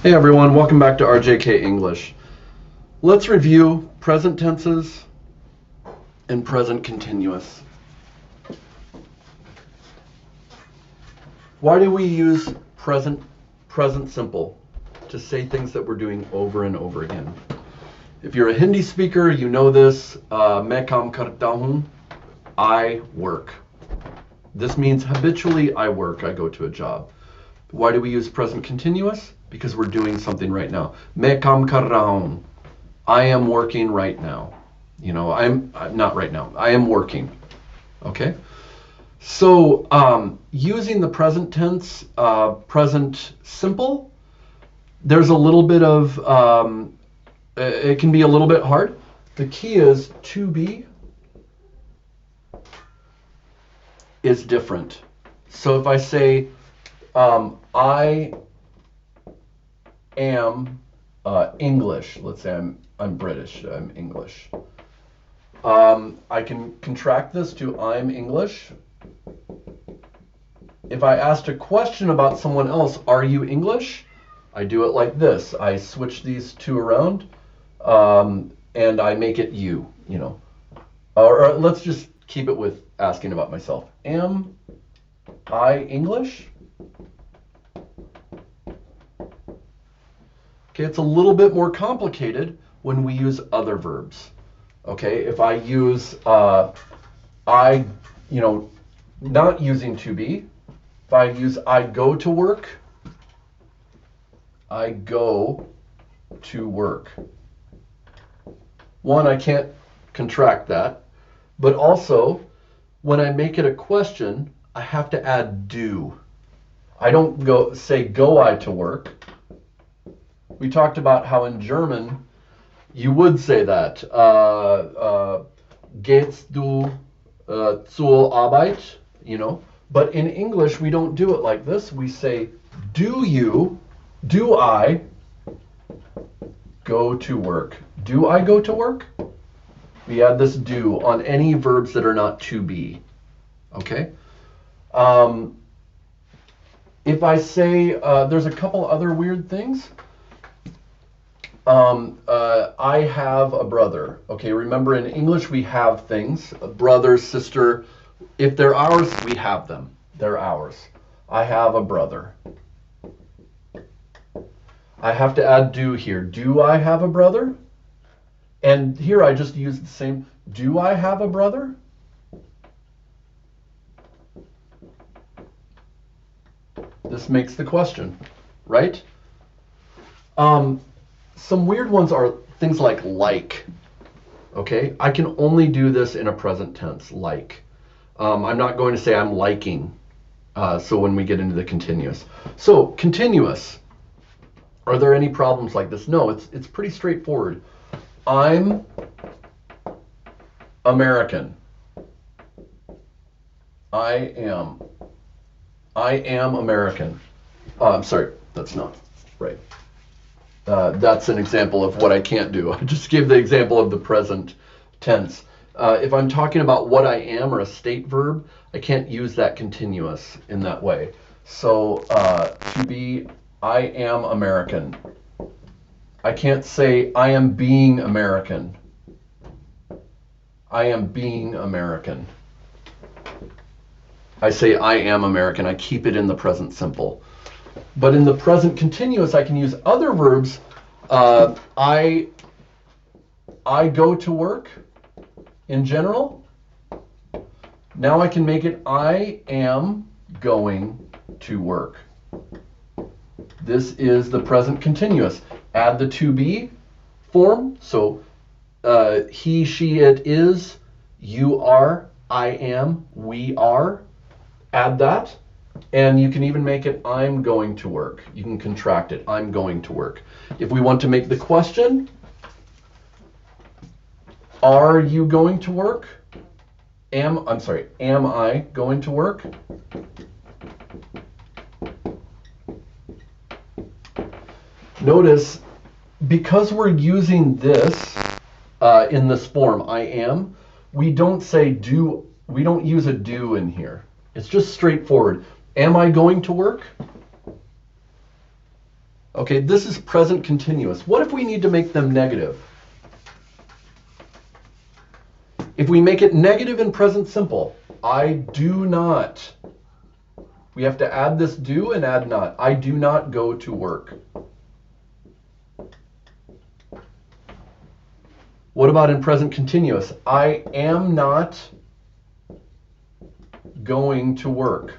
Hey everyone, welcome back to RJK English. Let's review present tenses and present continuous. Why do we use present simple to say things that we're doing over and over again? If you're a Hindi speaker, you know this. Main kaam karta hoon. I work. This means habitually I work, I go to a job. Why do we use present continuous? Because we're doing something right now. Main kaam kar raha hoon. I am working right now. You know, I'm not right now. I am working. Okay? So using the present tense, present simple, there's a little bit of, it can be a little bit hard. The key is to be is different. So if I say, I am English, let's say I'm British, I'm English. I can contract this to I'm English. If I asked a question about someone else, are you English? I do it like this. I switch these two around, and I make it you know. Or let's just keep it with asking about myself. Am I English? Okay, it's a little bit more complicated when we use other verbs. Okay, if I use I, not using to be, if I use I go to work, I go to work. One, I can't contract that, but also when I make it a question, I have to add do. I don't say go I to work. We talked about how in German you would say that. Gehst du zur Arbeit? But in English we don't do it like this. We say, do I go to work? Do I go to work? We add this do on any verbs that are not to be. Okay? If I say, there's a couple other weird things. I have a brother. Okay, remember in English we have things, a brother, sister. If they're ours, we have them. They're ours. I have a brother. I have to add do here. Do I have a brother? And here I just use the same. Do I have a brother? This makes the question, right? Some weird ones are things like. Okay, I can only do this in a present tense, like. I'm not going to say I'm liking. So when we get into the continuous. So continuous. Are there any problems like this? No, it's pretty straightforward. I'm American. I am American. I'm sorry, that's not right. That's an example of what I can't do. I just gave the example of the present tense. If I'm talking about what I am or a state verb, I can't use that continuous in that way. So to be, I am American. I can't say I am being American. I am being American. I say I am American. I keep it in the present simple. But in the present continuous, I can use other verbs. I go to work in general. Now I can make it I am going to work. This is the present continuous. Add the to be form. So he, she, it is, you are, I am, we are. Add that. And you can even make it I'm going to work. You can contract it. I'm going to work. If we want to make the question, are you going to work? Am I going to work? Notice, because we're using this in this form, I am, we don't say do, we don't use a do in here. It's just straightforward. Am I going to work? Okay, this is present continuous. What if we need to make them negative? If we make it negative in present simple, I do not. We have to add this do and add not. I do not go to work. What about in present continuous? I am not going to work.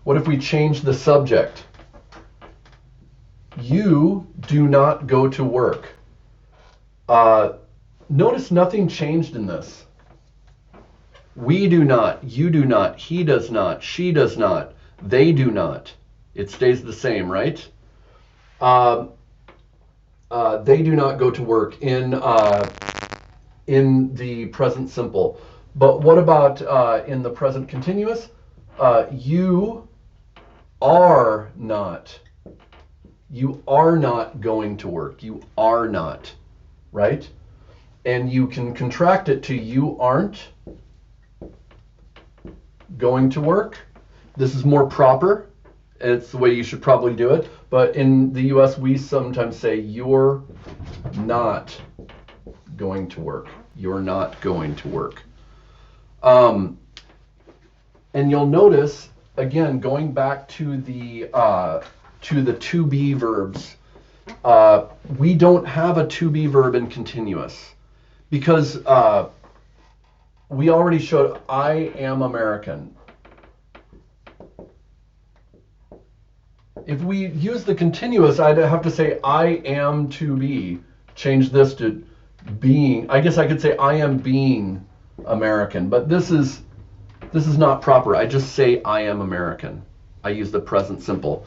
What if we change the subject? You do not go to work. Notice nothing changed in this. We do not, you do not, he does not, she does not, they do not. It stays the same, right? They do not go to work in the present simple. But what about in the present continuous? You are not. You are not going to work. You are not, right? And you can contract it to you aren't going to work. This is more proper. It's the way you should probably do it. But in the US, we sometimes say you're not going to work. You're not going to work. And you'll notice, again, going back to the to be verbs, we don't have a to be verb in continuous because we already showed I am American. If we use the continuous, I'd have to say I am to be. Change this to being. I guess I could say I am being American, but this is not proper. I just say I am American. I use the present simple.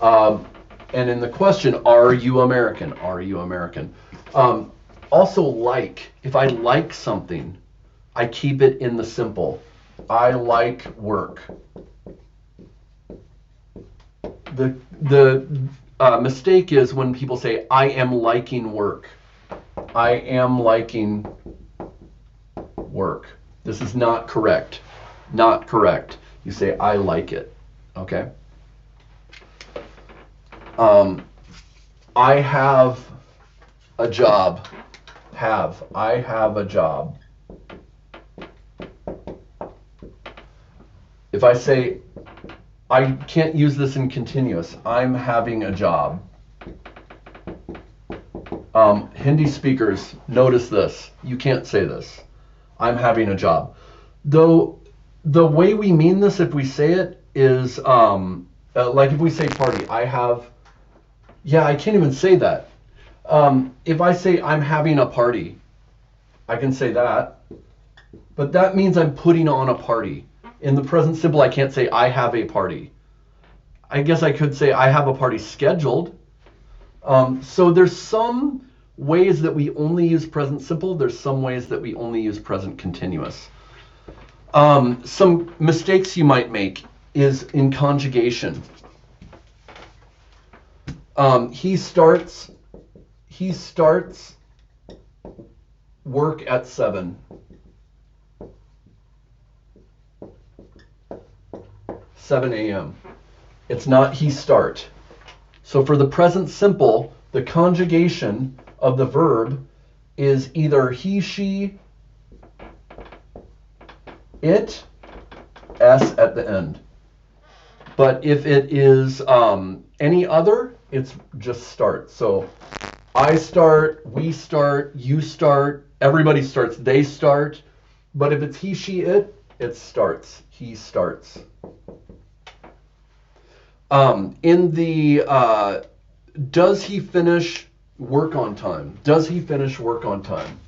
And in the question, are you American? Are you American? Also like, if I like something, I keep it in the simple. I like work. The mistake is when people say, I am liking work. I am liking work. This is not correct. Not correct. You say, I like it. Okay? I have a job. Have. I have a job. If I say, I can't use this in continuous. I'm having a job. Hindi speakers, notice this. You can't say this. I'm having a job. Though the way we mean this, if we say it, is like if we say party, I can't even say that. If I say I'm having a party, I can say that. But that means I'm putting on a party. In the present simple, I can't say I have a party. I guess I could say I have a party scheduled. So there's some ways that we only use present simple. There's some ways that we only use present continuous. Some mistakes you might make is in conjugation. He starts work at 7. 7 a.m. It's not he start. So for the present simple, the conjugation of the verb is either he, she, it, s at the end. But if it is any other, it's just start. So I start, we start, you start, everybody starts, they start. But if it's he, she, it starts. He starts. In the does he finish work on time? Does he finish work on time?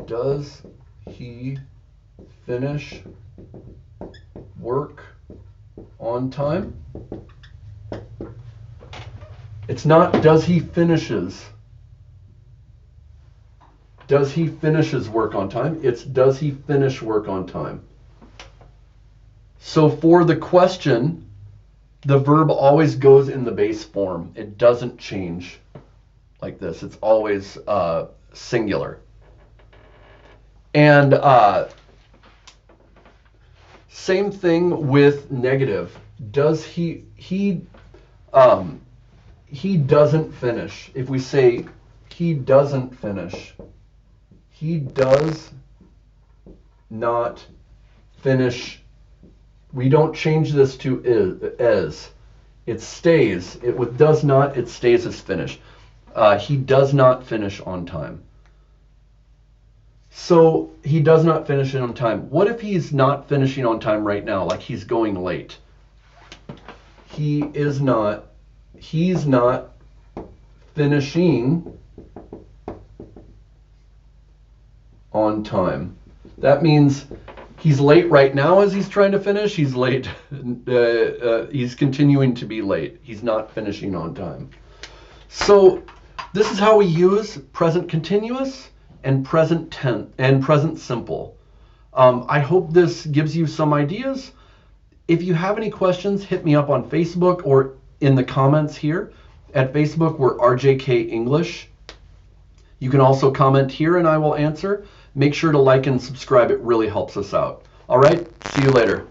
Does he finish work on time? It's not does he finishes. Does he finishes work on time? It's does he finish work on time? So for the question, the verb always goes in the base form. It doesn't change like this. It's always singular. And Same thing with negative. Does he doesn't finish. If we say he doesn't finish, he does not finish. We don't change this to is. It stays. It with does not, it stays as finish. He does not finish on time. So he does not finish on time. What if he's not finishing on time right now, like he's going late? He's not finishing on time. That means he's late right now as he's trying to finish. He's late. He's continuing to be late. He's not finishing on time. So this is how we use present continuous and present tense and present simple. I hope this gives you some ideas. If you have any questions, hit me up on Facebook or in the comments here. At Facebook, we're RJK English. You can also comment here and I will answer. Make sure to like and subscribe. It really helps us out. All right, see you later.